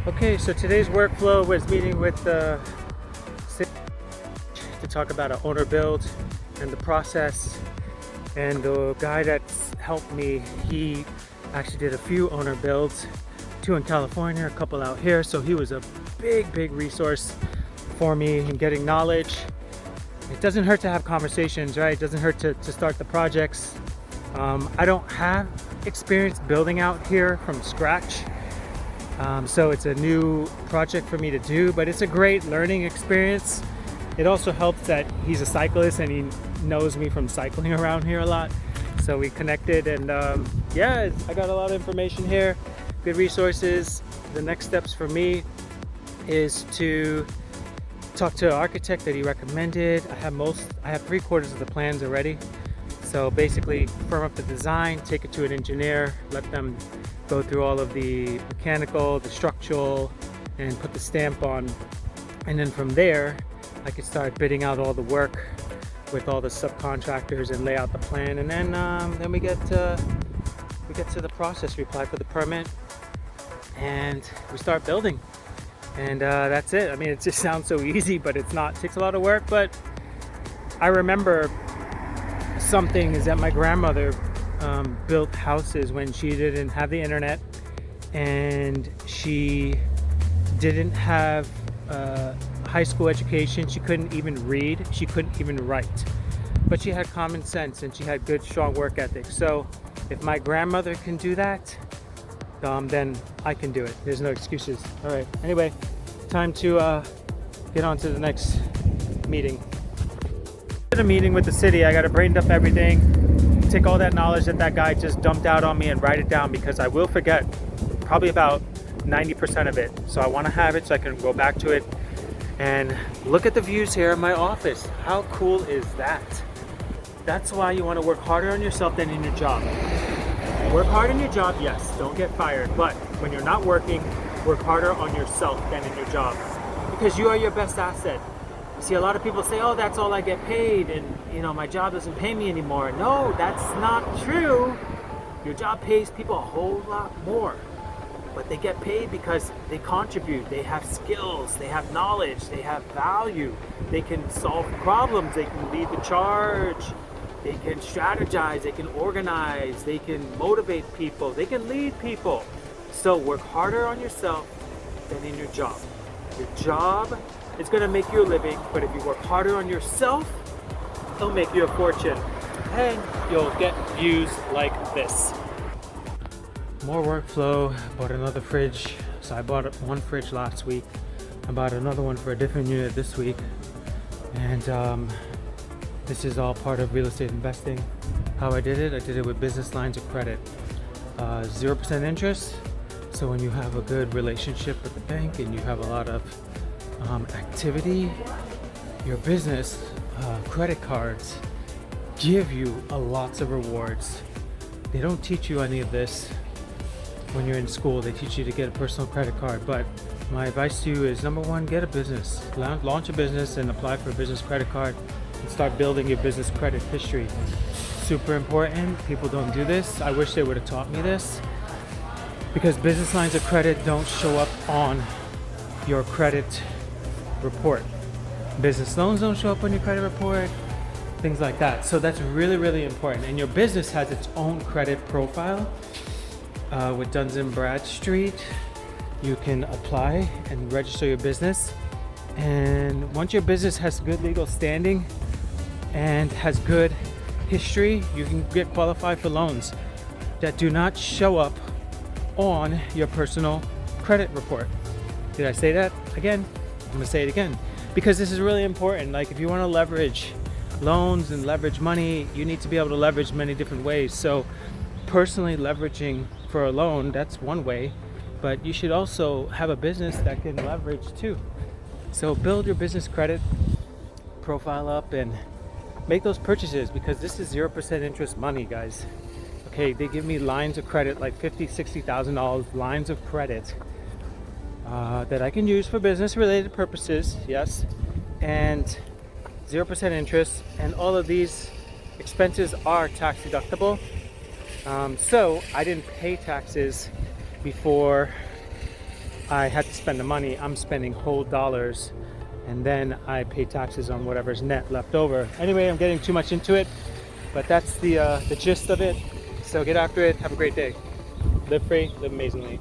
Okay, so today's workflow was meeting with the city to talk about an owner build and the process. And the guy that's helped me, he actually did a few owner builds, 2 in California, a couple out here. So he was a big resource for me in getting knowledge. It doesn't hurt to have conversations, right? It doesn't hurt to start the projects. I don't have experience building out here from scratch. So it's a new project for me to do, but it's a great learning experience. It also helps that he's a cyclist and he knows me from cycling around here a lot. So we connected and yeah, I got a lot of information here, good resources. The next steps for me is to talk to an architect that he recommended. I have 3/4 of the plans already. So basically firm up the design, take it to an engineer, let them go through all of the mechanical, the structural, and put the stamp on. And then from there, I could start bidding out all the work with all the subcontractors and lay out the plan. And then we get to the process. We apply for the permit and we start building. And that's it. I mean, it just sounds so easy, but it's not. It takes a lot of work. But I remember something is that my grandmother built houses when she didn't have the internet, and she didn't have a high school education. She couldn't even read, she couldn't even write, but she had common sense and she had good strong work ethic. So if my grandmother can do that, then I can do it. There's no excuses. All right, anyway, time to get on to the next meeting. At a meeting with the city, I got to brain dump everything, take all that knowledge that guy just dumped out on me and write it down, because I will forget probably about 90% of it. So I want to have it so I can go back to it and look at the views here in my office. How cool is that? That's why you want to work harder on yourself than in your job. Work hard in your job, yes, don't get fired, but when you're not working, work harder on yourself than in your job, because you are your best asset. See, a lot of people say, oh, that's all I get paid, and my job doesn't pay me anymore. No, that's not true. Your job pays people a whole lot more, but they get paid because they contribute, they have skills, they have knowledge, they have value, they can solve problems, they can lead the charge, they can strategize, they can organize, they can motivate people, they can lead people. So work harder on yourself than in your job. Your job is going to make you a living, but if you work harder on yourself, it'll make you a fortune, and you'll get views like this. More workflow. Bought another fridge. So I bought one fridge last week. I bought another one for a different unit this week, and this is all part of real estate investing. How I did it with business lines of credit, 0% interest. So when you have a good relationship with the bank and you have a lot of activity, your business credit cards give you lots of rewards. They don't teach you any of this when you're in school. They teach you to get a personal credit card, but my advice to you is, number one, get a business, launch a business and apply for a business credit card and start building your business credit history. Super important. People don't do this. I wish they would have taught me this, because business lines of credit don't show up on your credit report. Business loans don't show up on your credit report, things like that. So that's really important. And your business has its own credit profile. With Duns & Bradstreet, you can apply and register your business. And once your business has good legal standing and has good history, you can get qualified for loans that do not show up on your personal credit report. Did I say that again? I'm gonna say it again, because this is really important. Like, if you want to leverage loans and leverage money, you need to be able to leverage many different ways. So personally leveraging for a loan, that's one way, but you should also have a business that can leverage too. So build your business credit profile up and make those purchases, because this is 0% interest money, guys. Okay, they give me lines of credit, like $50,000-$60,000 lines of credit that I can use for business related purposes, yes, and 0% interest, and all of these expenses are tax deductible. So I didn't pay taxes before I had to spend the money, I'm spending whole dollars, and then I pay taxes on whatever's net left over. Anyway, I'm getting too much into it, but that's the gist of it. So get after it. Have a great day. Live free, live amazingly.